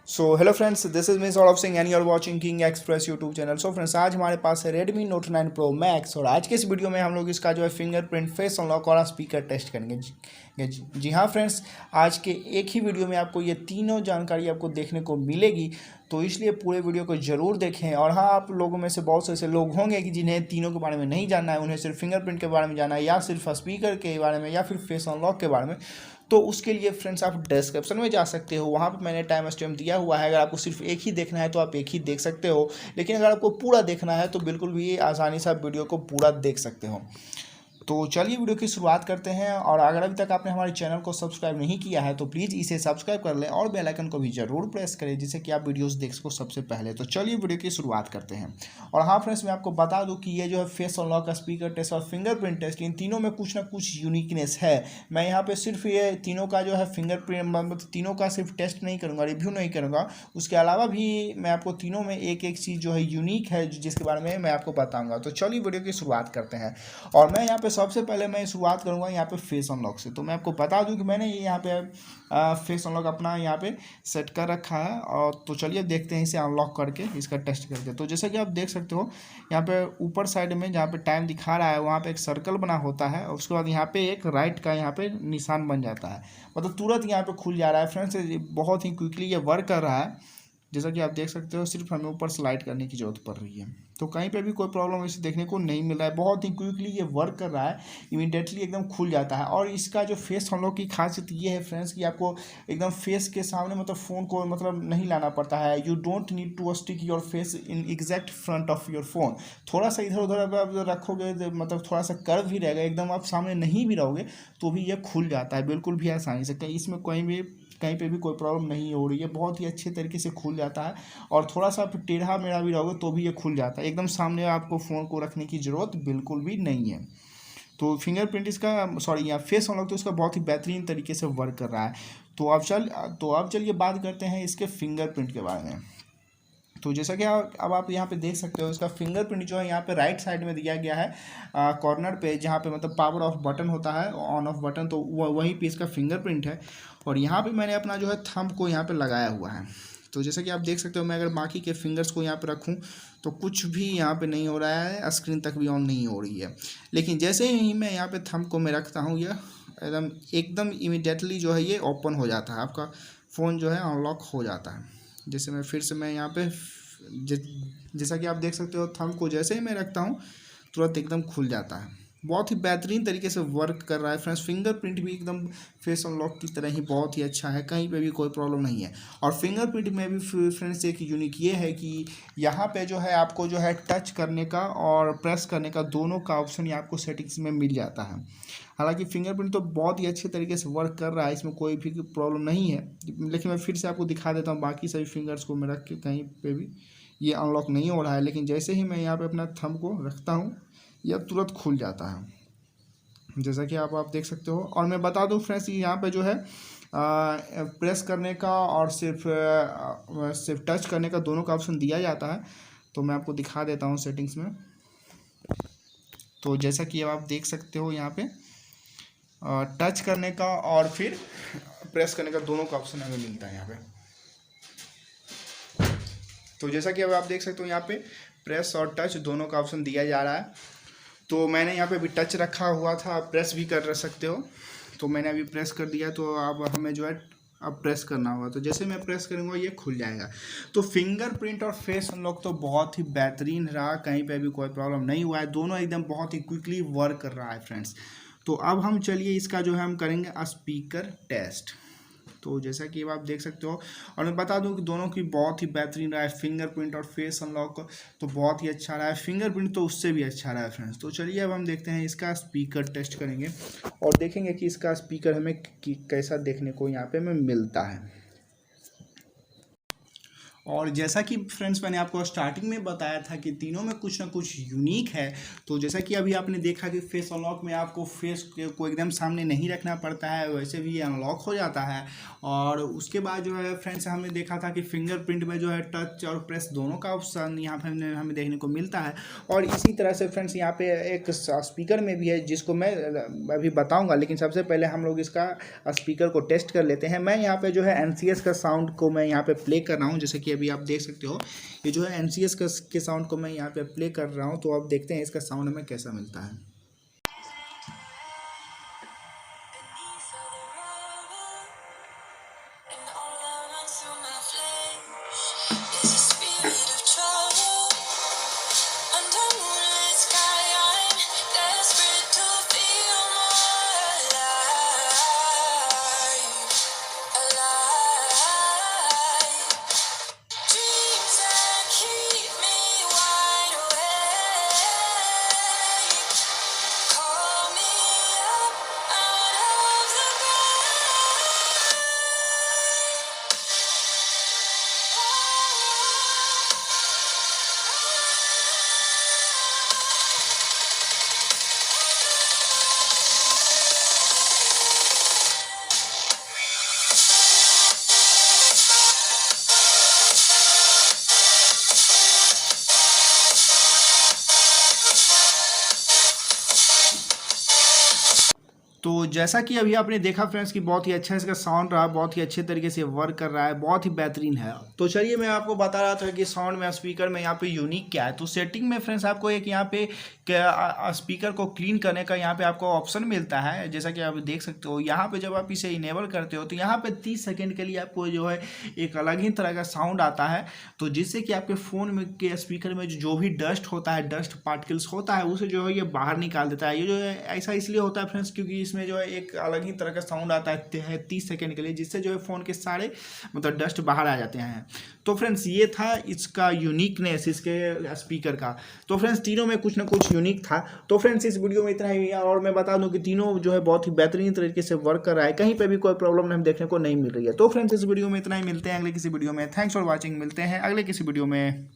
So hello friends, this is me Saurabh Singh and you are watching king express YouTube channel. So friends, आज हमारे पास है Redmi Note 9 Pro Max और आज के इस वीडियो में हम लोग इसका जो है फिंगरप्रिंट फेस अनलॉक और स्पीकर टेस्ट करेंगे। जी हाँ फ्रेंड्स, आज के एक ही वीडियो में आपको ये तीनों जानकारी आपको देखने को मिलेगी, तो इसलिए पूरे वीडियो को ज़रूर देखें। और हाँ, आप लोगों में से बहुत से ऐसे लोग होंगे कि जिन्हें तीनों के बारे में नहीं जानना है, उन्हें सिर्फ फिंगरप्रिंट के बारे में जानना है या सिर्फ स्पीकर के बारे में या फिर फेस अनलॉक के बारे में। तो उसके लिए फ्रेंड्स आप डिस्क्रिप्शन में जा सकते हो, वहाँ पर मैंने टाइम स्टैम्प दिया हुआ है। अगर आपको सिर्फ एक ही देखना है तो आप एक ही देख सकते हो, लेकिन अगर आपको पूरा देखना है तो बिल्कुल भी आसानी से आप वीडियो को पूरा देख सकते हो। तो चलिए वीडियो की शुरुआत करते हैं। और अगर अभी तक आपने हमारे चैनल को सब्सक्राइब नहीं किया है तो प्लीज़ इसे सब्सक्राइब कर लें और बेल आइकन को भी ज़रूर प्रेस करें, जिससे कि आप वीडियोस देख सको सबसे पहले। तो चलिए वीडियो की शुरुआत करते हैं। और हाँ फ्रेंड्स, मैं आपको बता दूं कि ये जो है फेस अनलॉक, स्पीकर टेस्ट और फिंगरप्रिंट टेस्ट, इन तीनों में कुछ ना कुछ यूनिकनेस है। मैं यहाँ पे सिर्फ ये तीनों का जो है फिंगरप्रिंट, मतलब तीनों का सिर्फ टेस्ट नहीं करूँगा, रिव्यू नहीं करूँगा, उसके अलावा भी मैं आपको तीनों में एक एक चीज़ जो है यूनिक है जिसके बारे में मैं आपको बताऊँगा। तो चलिए वीडियो की शुरुआत करते हैं। और मैं यहाँ पे सबसे पहले मैं शुरुआत करूँगा यहाँ पे फेस अनलॉक से। तो मैं आपको बता दूँ कि मैंने ये यहाँ पे फेस अनलॉक अपना यहाँ पे सेट कर रखा है। और तो चलिए देखते हैं इसे अनलॉक करके, इसका टेस्ट करके। तो जैसा कि आप देख सकते हो, यहाँ पे ऊपर साइड में जहाँ पे टाइम दिखा रहा है वहाँ पे एक सर्कल बना होता है, और उसके बाद यहाँ पे एक राइट का यहाँ पे निशान बन जाता है, मतलब तुरंत यहाँ पे खुल जा रहा है फ्रेंड्स। बहुत ही क्विकली ये वर्क कर रहा है। जैसा कि आप देख सकते हो, सिर्फ हमें ऊपर स्लाइड करने की जरूरत पड़ रही है, तो कहीं पे भी कोई प्रॉब्लम इसे देखने को नहीं मिल रहा है। बहुत ही क्विकली ये वर्क कर रहा है, इमीडिएटली एकदम खुल जाता है। और इसका जो फेस अनलॉक की खासियत ये है फ्रेंड्स कि आपको एकदम फेस के सामने, मतलब फ़ोन को मतलब नहीं लाना पड़ता है। You don't need to stick your face in exact front of your phone. थोड़ा सा इधर उधर अगर आप रखोगे, मतलब थोड़ा सा कर्व भी रहेगा, एकदम आप सामने नहीं भी रहोगे तो भी ये खुल जाता है बिल्कुल भी आसानी से। कहीं इसमें कहीं पे भी कोई प्रॉब्लम नहीं हो रही है, बहुत ही अच्छे तरीके से खुल जाता है। और थोड़ा सा आप टेढ़ा मेढ़ा भी रहोगे तो भी ये खुल जाता है एकदम सामने, आपको फ़ोन को रखने की ज़रूरत बिल्कुल भी नहीं है। तो फिंगरप्रिंट इसका, सॉरी, यहाँ फेस अनलॉक तो इसका बहुत ही बेहतरीन तरीके से वर्क कर रहा है। तो अब चलिए बात करते हैं इसके फिंगरप्रिंट के बारे में। तो जैसा कि अब आप यहाँ पे देख सकते हो, इसका फिंगरप्रिंट जो है यहाँ पे राइट साइड में दिया गया है, कॉर्नर पे, जहाँ पे मतलब पावर ऑफ बटन होता है, ऑन ऑफ बटन, तो वहीं पे इसका फिंगरप्रिंट है। और यहाँ पे मैंने अपना जो है थंब को यहाँ पे लगाया हुआ है। तो जैसा कि आप देख सकते हो, मैं अगर बाकी के फिंगर्स को यहाँ पे रखूँ तो कुछ भी यहाँ पे नहीं हो रहा है, स्क्रीन तक भी ऑन नहीं हो रही है। लेकिन जैसे ही मैं यहाँ पे थंब को मैं रखता हूँ, यह एकदम इमीडिएटली जो है ये ओपन हो जाता है, आपका फ़ोन जो है अनलॉक हो जाता है। जैसे मैं यहाँ पे जैसा कि आप देख सकते हो, थंब को जैसे ही मैं रखता हूँ तुरंत एकदम खुल जाता है। बहुत ही बेहतरीन तरीके से वर्क कर रहा है फ्रेंड्स। फिंगरप्रिंट भी एकदम फेस अनलॉक की तरह ही बहुत ही अच्छा है, कहीं पे भी कोई प्रॉब्लम नहीं है। और फिंगरप्रिंट में भी फ्रेंड्स एक यूनिक ये है कि यहाँ पे जो है आपको जो है टच करने का और प्रेस करने का दोनों का ऑप्शन ये आपको सेटिंग्स में मिल जाता है। हालांकि फिंगरप्रिंट तो बहुत ही अच्छे तरीके से वर्क कर रहा है, इसमें कोई भी प्रॉब्लम नहीं है। लेकिन मैं फिर से आपको दिखा देता हूँ, बाकी सभी फिंगर्स को मैं रख के कहीं पे भी ये अनलॉक नहीं हो रहा है, लेकिन जैसे ही मैं यहाँ पे अपना थंब को रखता हूँ यह तुरंत खुल जाता है, जैसा कि आप देख सकते हो। और मैं बता दूँ फ्रेंड्स, यहाँ पे जो है प्रेस करने का और सिर्फ टच करने का दोनों का ऑप्शन दिया जाता है। तो मैं आपको दिखा देता हूँ सेटिंग्स में। तो जैसा कि अब आप देख सकते हो, यहाँ पे टच करने का और फिर प्रेस करने का दोनों का ऑप्शन हमें मिलता है यहाँ पे। तो जैसा कि अब आप देख सकते हो, यहाँ पे प्रेस और टच दोनों का ऑप्शन दिया जा रहा है। तो मैंने यहाँ पे भी टच रखा हुआ था, आप प्रेस भी कर सकते हो। तो मैंने अभी प्रेस कर दिया, तो अब हमें जो है अब प्रेस करना होगा। तो जैसे मैं प्रेस करूँगा ये खुल जाएगा। तो फिंगरप्रिंट और फेस अनलॉक तो बहुत ही बेहतरीन रहा, कहीं पे भी कोई प्रॉब्लम नहीं हुआ है, दोनों एकदम बहुत ही क्विकली वर्क कर रहा है फ्रेंड्स। तो अब हम चलिए इसका जो है हम करेंगे स्पीकर टेस्ट। तो जैसा कि अब आप देख सकते हो, और मैं बता दूं कि दोनों की बहुत ही बेहतरीन रहा है, फिंगरप्रिंट और फेस अनलॉक तो बहुत ही अच्छा रहा है, फिंगरप्रिंट तो उससे भी अच्छा रहा है फ्रेंड्स। तो चलिए अब हम देखते हैं इसका स्पीकर टेस्ट करेंगे और देखेंगे कि इसका स्पीकर हमें कैसा देखने को यहाँ पे हमें मिलता है। और जैसा कि फ्रेंड्स मैंने आपको स्टार्टिंग में बताया था कि तीनों में कुछ ना कुछ यूनिक है। तो जैसा कि अभी आपने देखा कि फेस अनलॉक में आपको फेस को एकदम सामने नहीं रखना पड़ता है, वैसे भी ये अनलॉक हो जाता है। और उसके बाद जो है फ्रेंड्स हमने देखा था कि फिंगरप्रिंट में जो है टच और प्रेस दोनों का ऑप्शन यहाँ पर हमें देखने को मिलता है। और इसी तरह से फ्रेंड्स यहाँ पे एक स्पीकर में भी है जिसको मैं अभी बताऊँगा, लेकिन सबसे पहले हम लोग इसका स्पीकर को टेस्ट कर लेते हैं। मैं यहाँ पे जो है NCS का साउंड को मैं यहाँ पे प्ले कर रहा हूँ, जैसे कि अभी आप देख सकते हो ये जो है NCS के साउंड को मैं यहाँ पे प्ले कर रहा हूँ। तो आप देखते हैं इसका साउंड हमें कैसा मिलता है। तो जैसा कि अभी आपने देखा फ्रेंड्स कि बहुत ही अच्छा इसका साउंड रहा, बहुत ही अच्छे तरीके से वर्क कर रहा है, बहुत ही बेहतरीन है। तो चलिए मैं आपको बता रहा था कि साउंड में स्पीकर में यहाँ पे यूनिक क्या है। तो सेटिंग में फ्रेंड्स आपको एक यहाँ पे स्पीकर को क्लीन करने का यहाँ पे आपको ऑप्शन मिलता है, जैसा कि आप देख सकते हो। यहाँ पे जब आप इसे इनेबल करते हो तो यहाँ पे 30 सेकेंड के लिए आपको जो है एक अलग ही तरह का साउंड आता है, तो जिससे कि आपके फ़ोन में के स्पीकर में जो भी डस्ट होता है, डस्ट पार्टिकल्स होता है, उसे जो है ये बाहर निकाल देता है। ये जो है ऐसा इसलिए होता है फ्रेंड्स क्योंकि इसमें जो है एक अलग ही तरह का साउंड आता है 30 सेकेंड के लिए, जिससे जो है फ़ोन के सारे मतलब डस्ट बाहर आ जाते हैं। तो फ्रेंड्स ये था इसका यूनिकनेस इसके स्पीकर का। तो फ्रेंड्स तीनों में कुछ ना कुछ यूनिक था। तो फ्रेंड्स इस वीडियो में इतना ही, और मैं बता दूं कि तीनों जो है बहुत ही बेहतरीन तरीके से वर्क कर रहा है, कहीं पे भी कोई प्रॉब्लम हमें देखने को नहीं मिल रही है। तो फ्रेंड्स इस वीडियो में इतना ही, मिलते हैं अगले किसी वीडियो में। थैंक्स फॉर वॉचिंग, मिलते हैं अगले किसी वीडियो में।